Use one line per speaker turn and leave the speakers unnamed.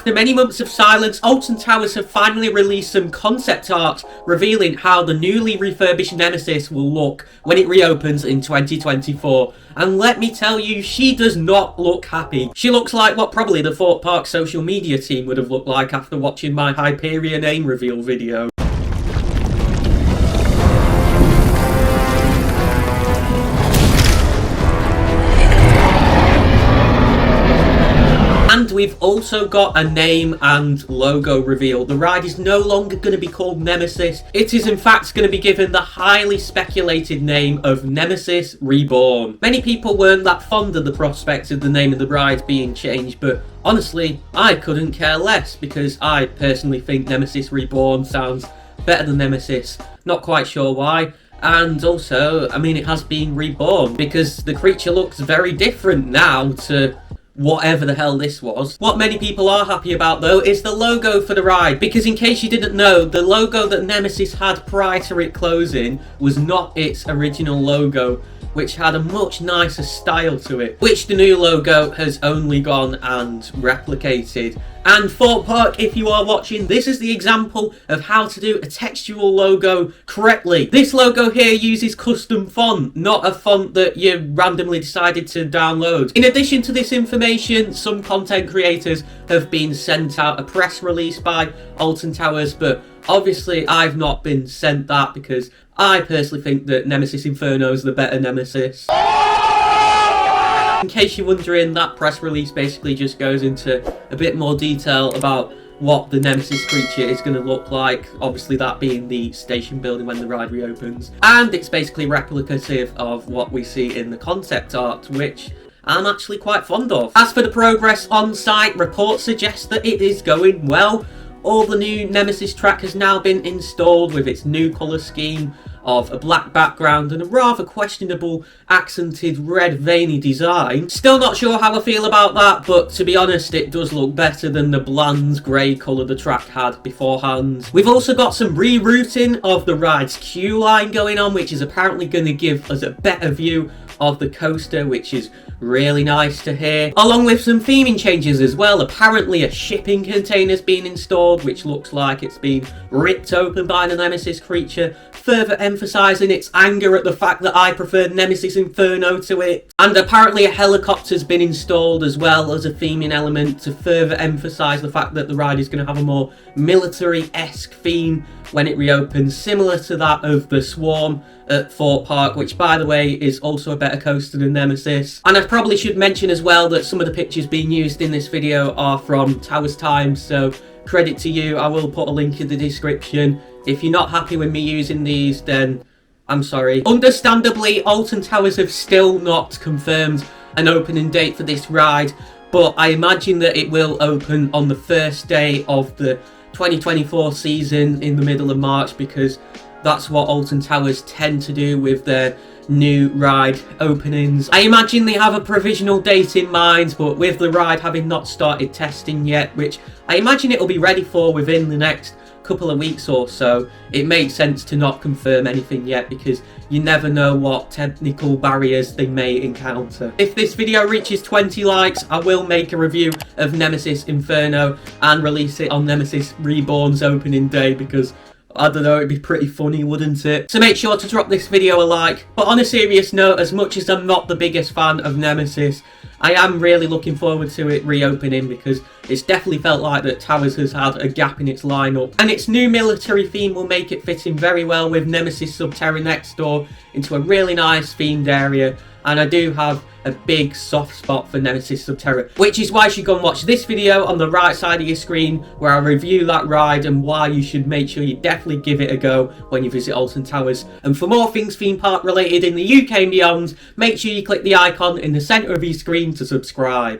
After many months of silence, Alton Towers have finally released some concept art revealing how the newly refurbished Nemesis will look when it reopens in 2024. And let me tell you, she does not look happy. She looks like what probably the Thorpe Park social media team would have looked like after watching my Hyperion name reveal video. And we've also got a name and logo reveal. The ride is no longer going to be called Nemesis. It is in fact going to be given the highly speculated name of Nemesis Reborn. Many people weren't that fond of the prospect of the name of the ride being changed, but honestly, I couldn't care less because I personally think Nemesis Reborn sounds better than Nemesis. Not quite sure why. And also, I mean, it has been reborn because the creature looks very different now to whatever the hell this was. What many people are happy about though is the logo for the ride, because in case you didn't know, the logo that Nemesis had prior to it closing was not its original logo, which had a much nicer style to it, which the new logo has only gone and replicated. And Thorpe Park, if you are watching, this is the example of how to do a textual logo correctly. This logo here uses custom font, not a font that you randomly decided to download. In addition to this information, some content creators have been sent out a press release by Alton Towers, but obviously I've not been sent that because I personally think that Nemesis Inferno is the better Nemesis. In case you're wondering, that press release basically just goes into a bit more detail about what the Nemesis creature is going to look like, obviously that being the station building when the ride reopens. And it's basically replicative of what we see in the concept art, which I'm actually quite fond of. As for the progress on site, reports suggest that it is going well. All the new Nemesis track has now been installed with its new colour scheme of a black background and a rather questionable accented red veiny design. Still not sure how I feel about that, but to be honest, it does look better than the bland grey colour the track had beforehand. We've also got some rerouting of the ride's queue line going on, which is apparently going to give us a better view of the coaster, which is really nice to hear, along with some theming changes as well. Apparently a shipping container's been installed, which looks like it's been ripped open by the Nemesis creature, further emphasising its anger at the fact that I preferred Nemesis Inferno to it. And apparently a helicopter's been installed as well as a theming element to further emphasise the fact that the ride is going to have a more military-esque theme when it reopens, similar to that of the Swarm at Thorpe Park, which by the way is also a better coaster than Nemesis. And I probably should mention as well that some of the pictures being used in this video are from Towers Times, so credit to you. I will put a link in the description. If you're not happy with me using these, then I'm sorry. Understandably, Alton Towers have still not confirmed an opening date for this ride, but I imagine that it will open on the first day of the 2024 season in the middle of March, because that's what Alton Towers tend to do with their new ride openings. I imagine they have a provisional date in mind, but with the ride having not started testing yet, which I imagine it will be ready for within the next couple of weeks or so, it makes sense to not confirm anything yet because you never know what technical barriers they may encounter. If this video reaches 20 likes, I will make a review of Nemesis Inferno and release it on Nemesis Reborn's opening day, because I don't know, it'd be pretty funny, wouldn't it? So make sure to drop this video a like. But on a serious note, as much as I'm not the biggest fan of Nemesis, I am really looking forward to it reopening, because it's definitely felt like that Towers has had a gap in its lineup. And its new military theme will make it fit in very well with Nemesis Subterra next door into a really nice themed area. And I do have a big soft spot for Nemesis Subterra, which is why you should go and watch this video on the right side of your screen where I review that ride and why you should make sure you definitely give it a go when you visit Alton Towers. And for more things theme park related in the UK and beyond, make sure you click the icon in the centre of your screen to subscribe.